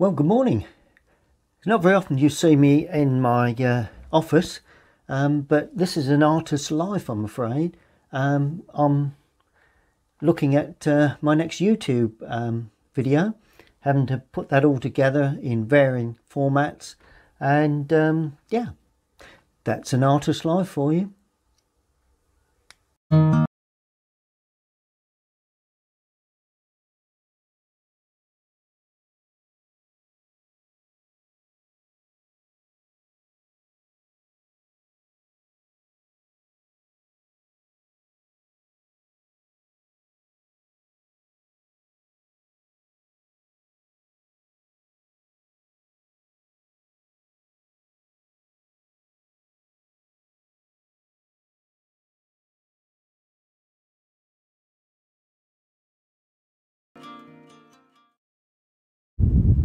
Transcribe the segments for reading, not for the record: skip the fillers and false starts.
Well, good morning. It's not very often you see me in my office, but this is an artist's life, I'm afraid. I'm looking at my next YouTube video, having to put that all together in varying formats, and yeah, that's an artist's life for you.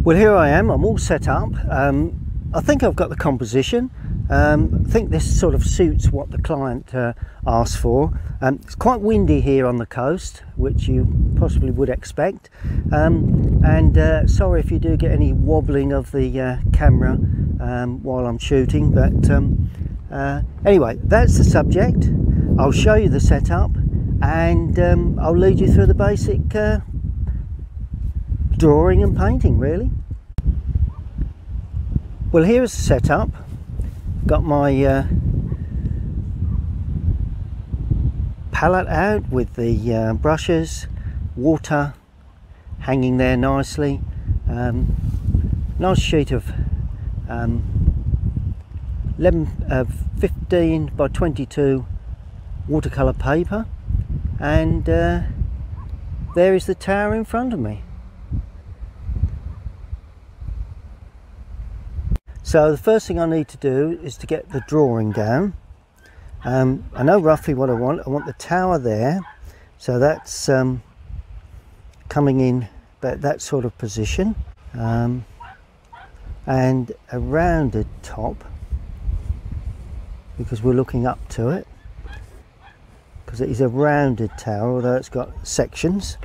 Well, here I am, I'm all set up. I think I've got the composition. I think this sort of suits what the client asked for. It's quite windy here on the coast, which you possibly would expect. And sorry if you do get any wobbling of the camera while I'm shooting, but anyway, that's the subject. I'll show you the setup, and I'll lead you through the basic drawing and painting, really. Well, here's the setup. Got my palette out with the brushes, water hanging there nicely. Nice sheet of 15 by 22 watercolor paper, and there is the tower in front of me. So the first thing I need to do is to get the drawing down. I know roughly what I want. I want the tower there, so that's coming in that sort of position, and a rounded top, because we're looking up to it, because it is a rounded tower, although it's got sections.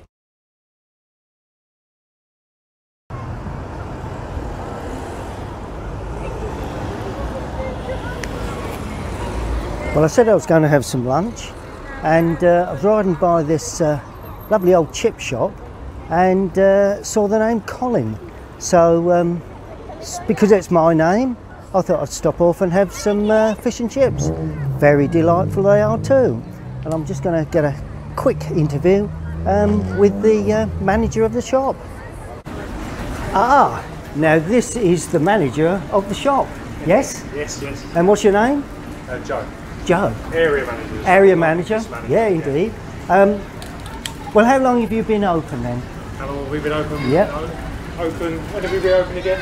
Well, I said I was going to have some lunch, and I was riding by this lovely old chip shop and saw the name Colin. So because it's my name, I thought I'd stop off and have some fish and chips. Very delightful they are too. And I'm just going to get a quick interview with the manager of the shop. Ah, now this is the manager of the shop, yes? Yes, yes. And what's your name? Joe. Joe. Area manager. Area manager? Yeah, indeed. Well, how long have you been open then? How long have we been open? Yep. Open, when have we been open again?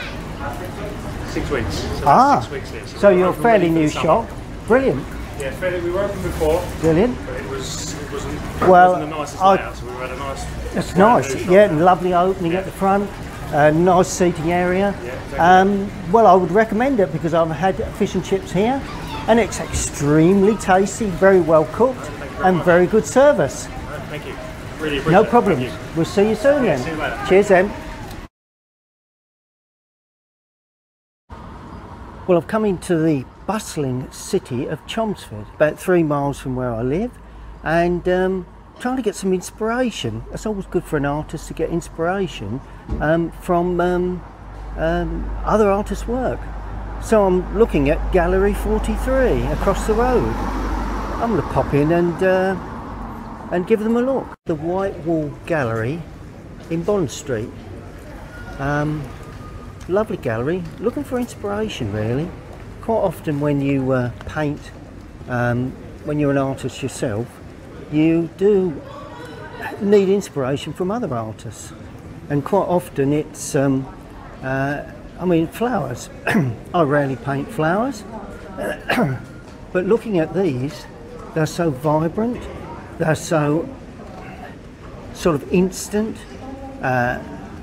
6 weeks. So Ah, 6 weeks here. so you're a fairly new shop. Brilliant. Yeah, we were open before. Brilliant. But it wasn't the nicest layout, so we had a nice... It's nice, yeah, and lovely opening at the front. Nice seating area. Yeah, exactly. Well, I would recommend it because I've had fish and chips here, and it's extremely tasty, very well cooked, and much. Very good service. Thank you. Really appreciate No it. problem. Thank you. We'll see you soon then. See you later. Cheers then. Well, I've come into the bustling city of Chelmsford, about 3 miles from where I live, and trying to get some inspiration. It's always good for an artist to get inspiration from other artists' work. So I'm looking at Gallery 43 across the road. I'm going to pop in and give them a look. The White Wall Gallery in Bond Street. Lovely gallery, looking for inspiration really. Quite often when you paint, when you're an artist yourself, you do need inspiration from other artists. And quite often it's, I mean, flowers. I rarely paint flowers, but looking at these, they're so vibrant, they're so sort of instant,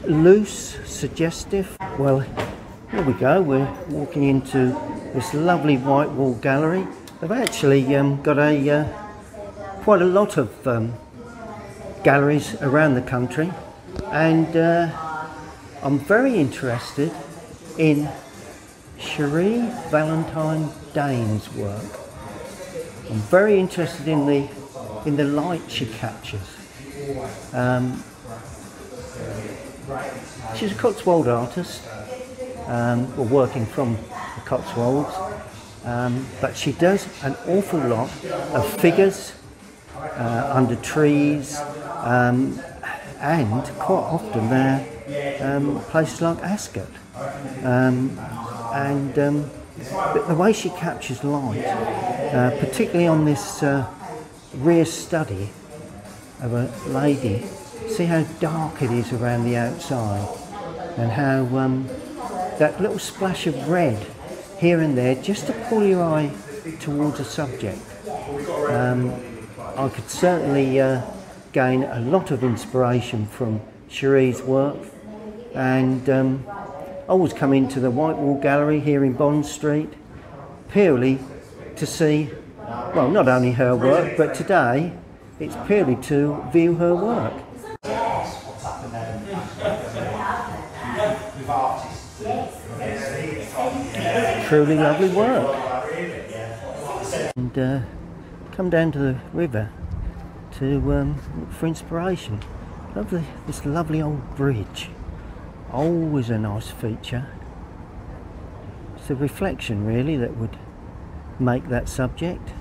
loose, suggestive. Well, here we go, we're walking into this lovely White Wall Gallery. They've actually got quite a lot of galleries around the country, and I'm very interested in Cherie Valentine Dane's work. I'm very interested in the light she captures. She's a Cotswold artist, or working from the Cotswolds, but she does an awful lot of figures under trees, and quite often they're places like Ascot. But the way she captures light, particularly on this rear study of a lady, see how dark it is around the outside, and how that little splash of red here and there just to pull your eye towards a subject. I could certainly gain a lot of inspiration from Cherie's work, and I always come into the White Wall Gallery here in Bond Street purely to see, well, not only her work, but today it's purely to view her work. Truly lovely work. And come down to the river to look for inspiration. This lovely old bridge. Always a nice feature. It's the reflection really that would make that subject.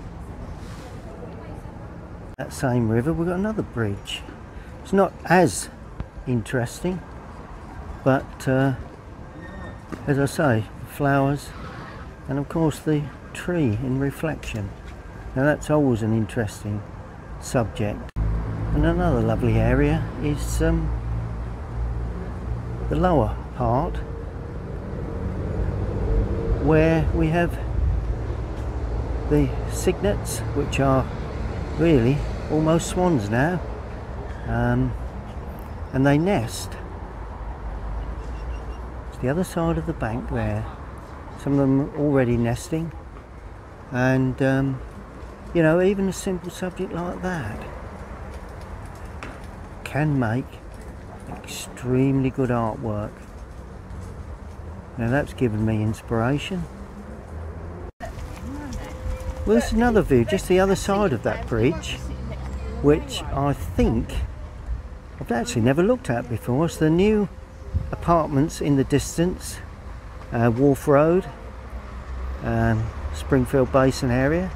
That same river we've got another bridge. It's not as interesting, but as I say, flowers and of course the tree in reflection. Now that's always an interesting subject. And another lovely area is the lower part, where we have the cygnets, which are really almost swans now, and they nest. It's the other side of the bank there. Some of them are already nesting, and you know, even a simple subject like that can make extremely good artwork. Now that's given me inspiration. Well, there's another view just the other side of that bridge, which I think I've actually never looked at before. It's the new apartments in the distance, Wharf Road, Springfield Basin area,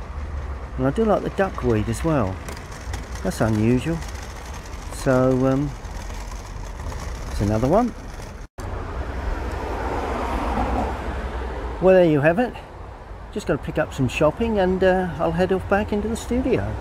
and I do like the duckweed as well. That's unusual. So it's another one. Well, there you have it. Just got to pick up some shopping, and I'll head off back into the studio.